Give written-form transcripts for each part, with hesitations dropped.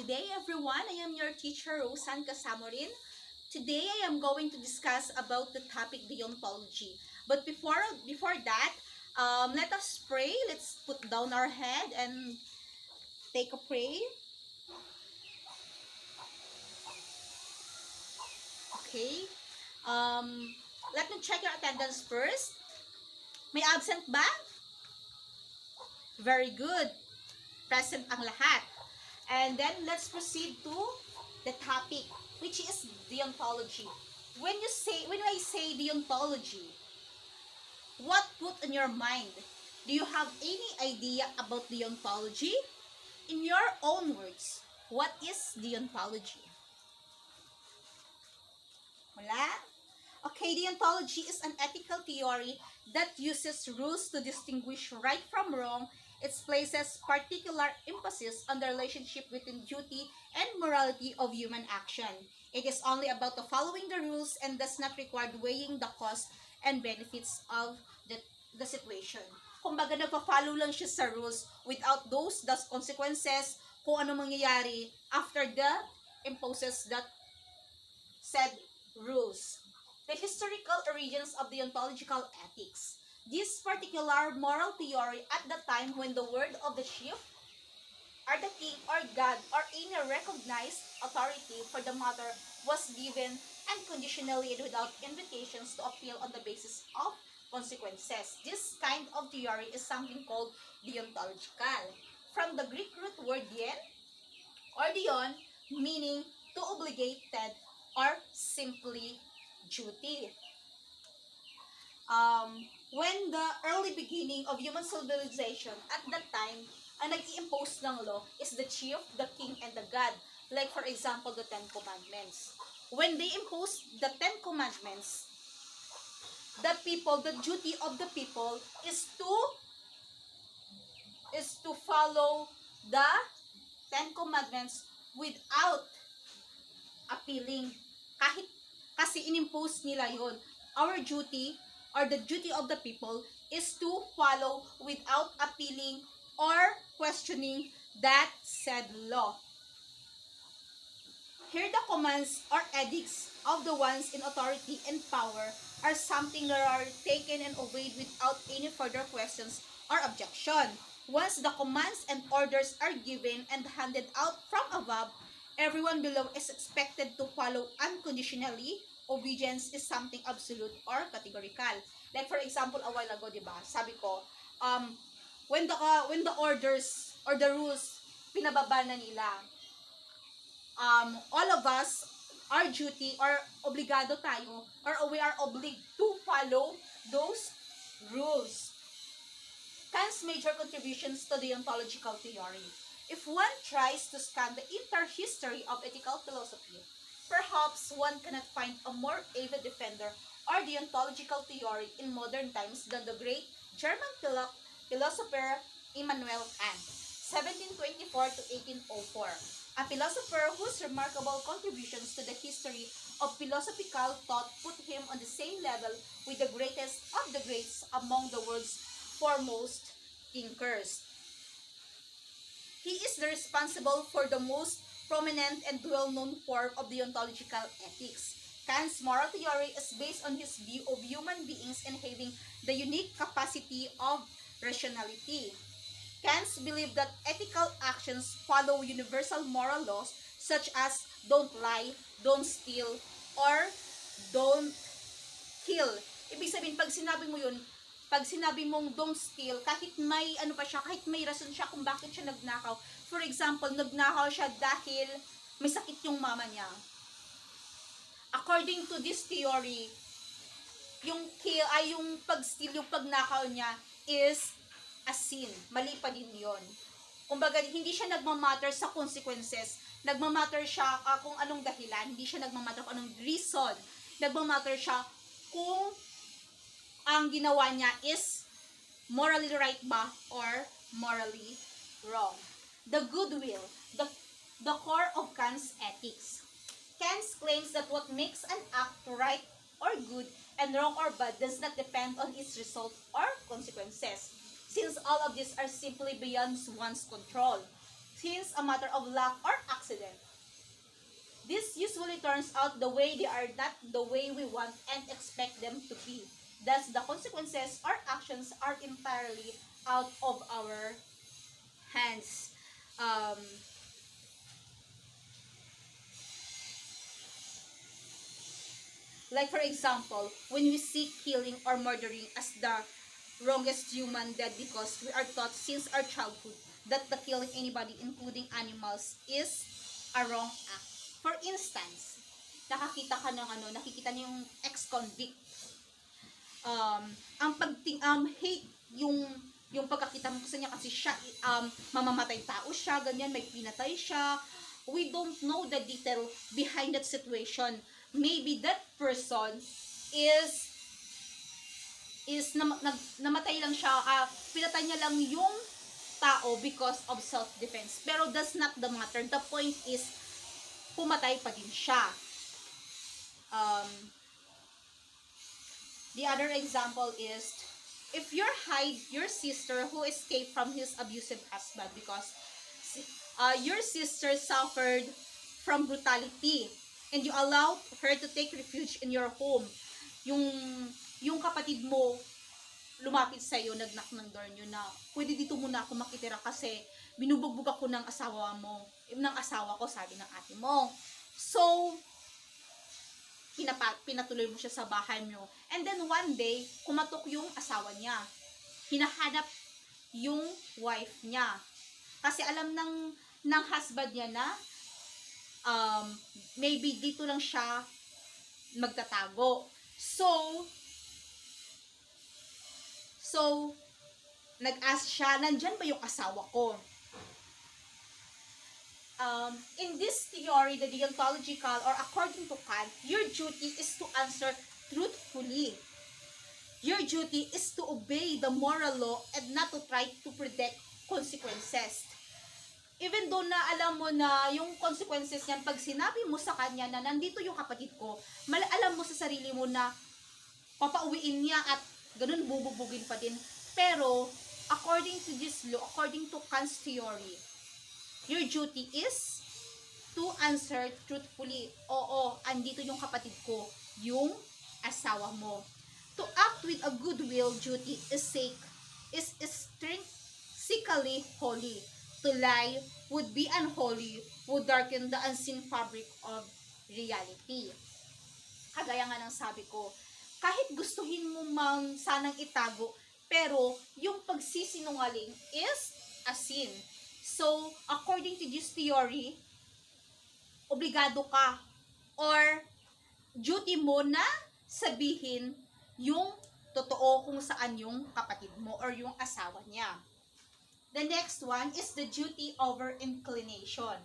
Good day everyone, I am your teacher Rosan Kasamorin. Today I am going to discuss about the topic deontology. But before that, let us pray. Let's put down our head and take a pray. Okay. Um, Let me check your attendance first. May absent ba? Very good. Present ang lahat. And then let's proceed to the topic, which is deontology. When I say deontology, what put in your mind? Do you have any idea about deontology? In your own words, what is deontology? Wala? Okay, deontology is an ethical theory that uses rules to distinguish right from wrong. It places particular emphasis on the relationship between duty and morality of human action. It is only about the following the rules and does not require weighing the cost and benefits of the situation. Kumbaga, nagpa-follow lang siya sa rules without those consequences kung ano mangyayari after the imposes that said rules. The historical origins of deontological ethics. This particular moral theory at the time when the word of the chief or the king or God or any recognized authority for the matter was given unconditionally and without invitations to appeal on the basis of consequences. This kind of theory is something called deontological. From the Greek root word dien or dion, meaning to obligated or simply duty. When the early beginning of human civilization at that time, ang nag-i-impose ng law is the chief, the king, and the God. Like for example, the Ten Commandments. When they imposed the Ten Commandments, the duty of the people is to follow the Ten Commandments without appealing. Kasi inimpose nila yon. Our duty or the duty of the people is to follow without appealing or questioning that said law. Here the commands or edicts of the ones in authority and power are something that are taken and obeyed without any further questions or objection. Once the commands and orders are given and handed out from above, everyone below is expected to follow unconditionally. Obedience is something absolute or categorical. Like for example, a while ago, di ba? Sabi ko, when the orders or the rules pinababa na nila, all of us, our duty or obligado tayo or we are obliged to follow those rules. Kant's major contributions to deontological theory. If one tries to scan the entire history of ethical philosophy, perhaps one cannot find a more avid defender or deontological theory in modern times than the great German philosopher Immanuel Kant, 1724 to 1804. A philosopher whose remarkable contributions to the history of philosophical thought put him on the same level with the greatest of the greats among the world's foremost thinkers. He is the responsible for the most prominent and well-known form of deontological ethics. Kant's moral theory is based on his view of human beings and having the unique capacity of rationality. Kant believed that ethical actions follow universal moral laws such as don't lie, don't steal, or don't kill. Ibig sabihin, pag sinabi mong don't steal, kahit may kahit may rason siya kung bakit siya nagnakaw. For example, nagnakaw siya dahil may sakit yung mama niya. According to this theory, yung pag-steal, yung pagnakaw niya is a sin. Mali pa din yun. Kumbaga, hindi siya nagmamatter sa consequences. Nagmamatter siya kung anong dahilan. Hindi siya nagmamatter kung anong reason. Nagmamatter siya kung ang ginawa niya is morally right ba or morally wrong. The goodwill, the core of Kant's ethics. Kant claims that what makes an act right or good and wrong or bad does not depend on its result or consequences, since all of these are simply beyond one's control. since a matter of luck or accident. This usually turns out the way they are not the way we want and expect them to be. Thus, the consequences or actions are entirely out of our hands. Um, like for example, when we see killing or murdering as the wrongest human dead because we are taught since our childhood that the killing anybody, including animals, is a wrong act. For instance, nakikita niyo yung ex-convict. Ang hate yung pagkakita mo sa niya kasi siya mamamatay tao siya, ganyan, may pinatay siya. We don't know the detail behind that situation. Maybe that person is namatay lang siya, pinatay niya lang yung tao because of self-defense. Pero that's not the matter. The point is, pumatay pa din siya. The other example is, if you hide your sister who escaped from his abusive husband because your sister suffered from brutality and you allowed her to take refuge in your home, yung kapatid mo lumapit sa iyo, nag-knock ng door niyo na, pwede dito muna ako makitira kasi binubugbog ako ng asawa ko, sabi ng ate mo. So, pinatuloy mo siya sa bahay mo. And then one day, kumatok yung asawa niya. Hinahanap yung wife niya. Kasi alam ng husband niya na maybe dito lang siya magtatago. So, nag-ask siya, nandyan ba yung asawa ko? In this theory, the deontological, or according to Kant, your duty is to answer truthfully. Your duty is to obey the moral law and not to try to predict consequences. Even though na alam mo na yung consequences niyan, pag sinabi mo sa kanya na nandito yung kapatid ko, alam mo sa sarili mo na papauwiin niya at ganun bububugin pa din. Pero, according to this law, according to Kant's theory, your duty is to answer truthfully. Oo, andito yung kapatid ko, yung asawa mo. To act with a goodwill duty is intrinsically holy. To lie would be unholy, would darken the unseen fabric of reality. Kagaya nga ng sabi ko, kahit gustuhin mo mang sanang itago, pero yung pagsisinungaling is a sin. So, according to this theory, obligado ka or duty mo na sabihin yung totoo kung saan yung kapatid mo or yung asawa niya. The next one is the duty over inclination.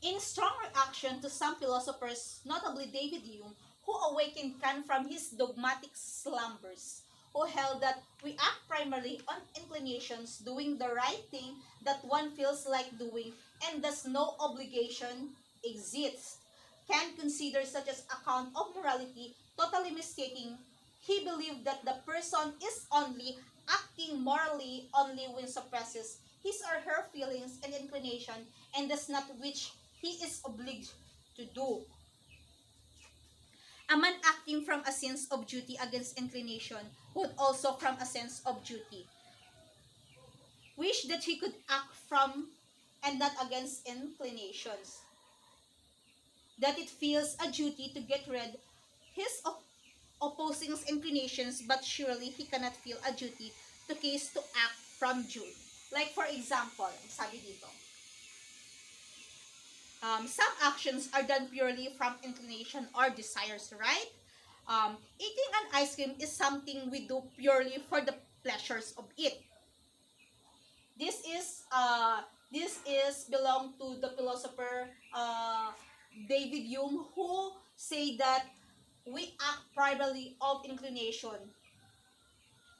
In strong reaction to some philosophers, notably David Hume, who awakened Kant from his dogmatic slumbers, who held that we act primarily on inclinations, doing the right thing that one feels like doing, and thus no obligation exists. Kant considered such an account of morality totally mistaking. He believed that the person is only acting morally only when suppresses his or her feelings and inclination, and does not which he is obliged to do. A man acting from a sense of duty against inclination would also from a sense of duty wish that he could act from and not against inclinations, that it feels a duty to get rid his opposing inclinations, but surely he cannot feel a duty to act from duty. Like for example, sabi dito, some actions are done purely from inclination or desires, right? Eating an ice cream is something we do purely for the pleasures of it. This is belong to the philosopher David Hume, who say that we act primarily of inclination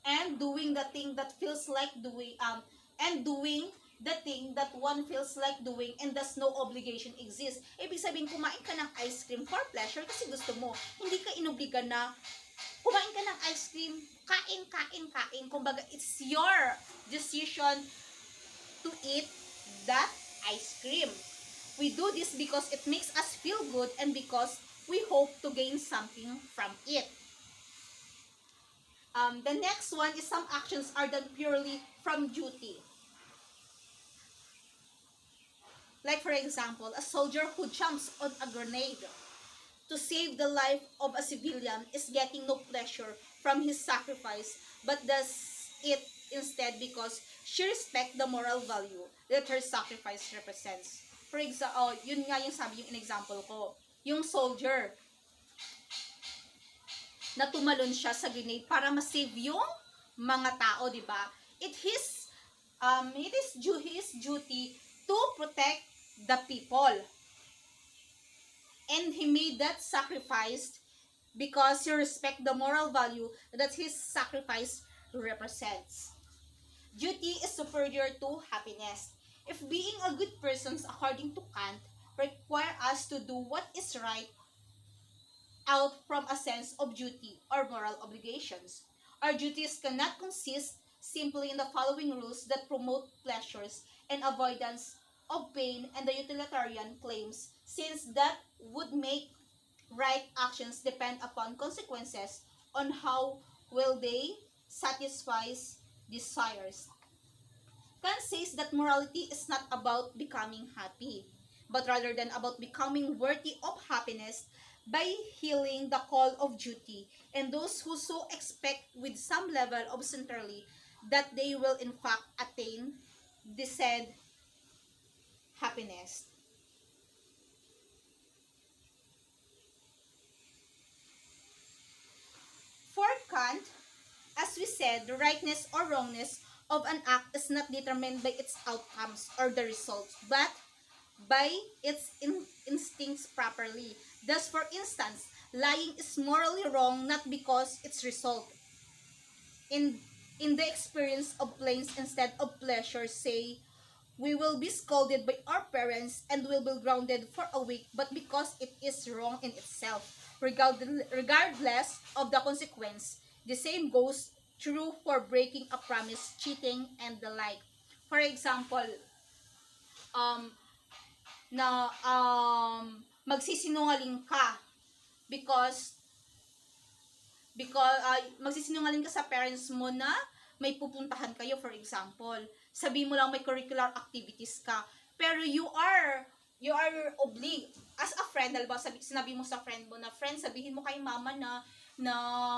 and doing the thing that feels like doing and doing the thing that one feels like doing, and thus no obligation exists. Ibig sabihin, kumain ka ng ice cream for pleasure kasi gusto mo. Hindi ka inobliga na kumain ka ng ice cream, kain. Kumbaga, it's your decision to eat that ice cream. We do this because it makes us feel good and because we hope to gain something from it. The next one is some actions are done purely from duty. Like for example, a soldier who jumps on a grenade to save the life of a civilian is getting no pleasure from his sacrifice but does it instead because she respects the moral value that her sacrifice represents. For example, yun nga yung sabi yung in-example ko. Yung soldier na tumalon siya sa grenade para ma-save yung mga tao, di ba? It is his duty to protect the people. And he made that sacrifice because he respect the moral value that his sacrifice represents. Duty is superior to happiness. If being a good person, according to Kant, require us to do what is right out from a sense of duty or moral obligations, our duties cannot consist simply in the following rules that promote pleasures and avoidance of pain and the utilitarian claims, since that would make right actions depend upon consequences on how will they satisfy desires. Kant says that morality is not about becoming happy, but rather than about becoming worthy of happiness by healing the call of duty, and those who so expect with some level of sincerity that they will in fact attain the said happiness. For Kant, as we said, the rightness or wrongness of an act is not determined by its outcomes or the results, but by its instincts properly. Thus, for instance, lying is morally wrong not because its result in the experience of pains instead of pleasure, say we will be scolded by our parents and will be grounded for a week, but because it is wrong in itself, regardless of the consequence. The same goes true for breaking a promise, cheating, and the like. For example, um, magsisinungaling ka because magsisinungaling ka sa parents mo na may pupuntahan kayo, for example. Sabi mo lang may curricular activities ka, pero you are obliged as a friend. Halimbawa, sinabi mo sa friend mo na, friend, sabihin mo kay mama na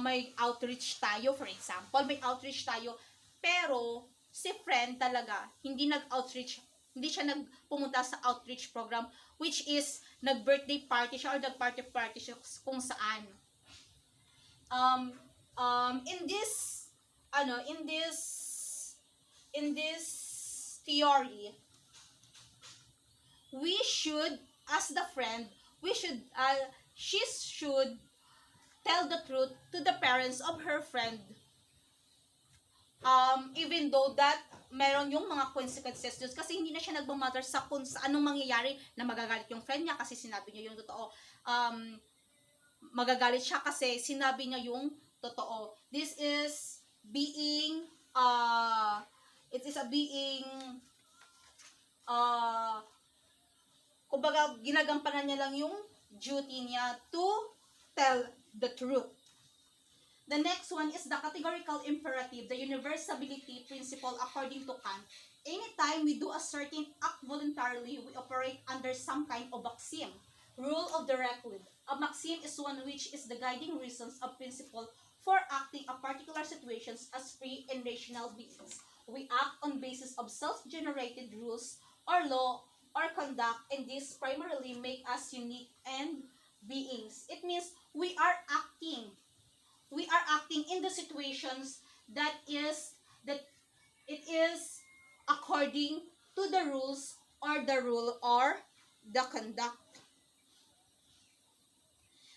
may outreach tayo, for example, may outreach tayo, pero si friend talaga hindi nag-outreach, hindi siya nagpumunta sa outreach program, which is nag-birthday party siya or nag-party siya kung saan. In this in this theory, we should, as the friend, she should tell the truth to the parents of her friend, even though that meron yung mga consequences just kasi hindi na siya nagmamatter sa kung sa anong mangyayari na magagalit yung friend niya kasi sinabi niya yung totoo. Magagalit siya kasi sinabi niya yung totoo. This is being it is a being kumbaga ginagampanan niya lang yung duty niya to tell the truth. The next one is the categorical imperative, the universality principle according to Kant. Anytime we do a certain act voluntarily, we operate under some kind of maxim. Rule of the record. A maxim is one which is the guiding reasons of principle for acting a particular situations as free and rational beings. We act on basis of self-generated rules or law or conduct, and this primarily make us unique and beings. It means we are acting in the situations that it is according to the rules or the rule or the conduct.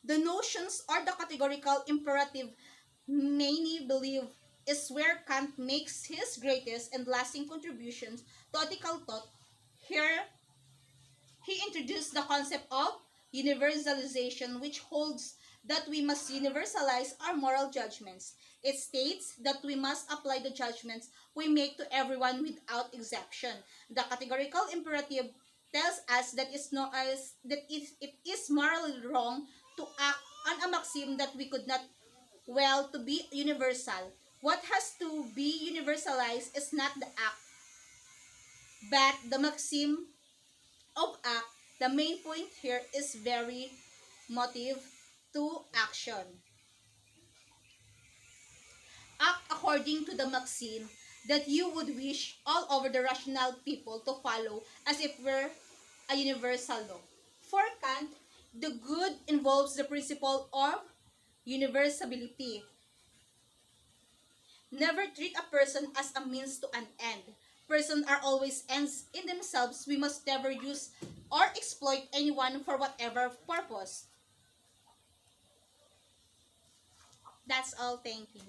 The notions or the categorical imperative many believe is where Kant makes his greatest and lasting contributions to ethical thought. Here, he introduced the concept of universalization, which holds that we must universalize our moral judgments. It states that we must apply the judgments we make to everyone without exception. The categorical imperative tells us that it is morally wrong to act on a maxim that we could not well to be universal. What has to be universalized is not the act, but the maxim of act. The main point here is very motive to action. Act according to the maxim that you would wish all over the rational people to follow as if were a universal law. For Kant, the good involves the principle of universality. Never treat a person as a means to an end. Persons are always ends in themselves. We must never use or exploit anyone for whatever purpose. That's all. Thank you.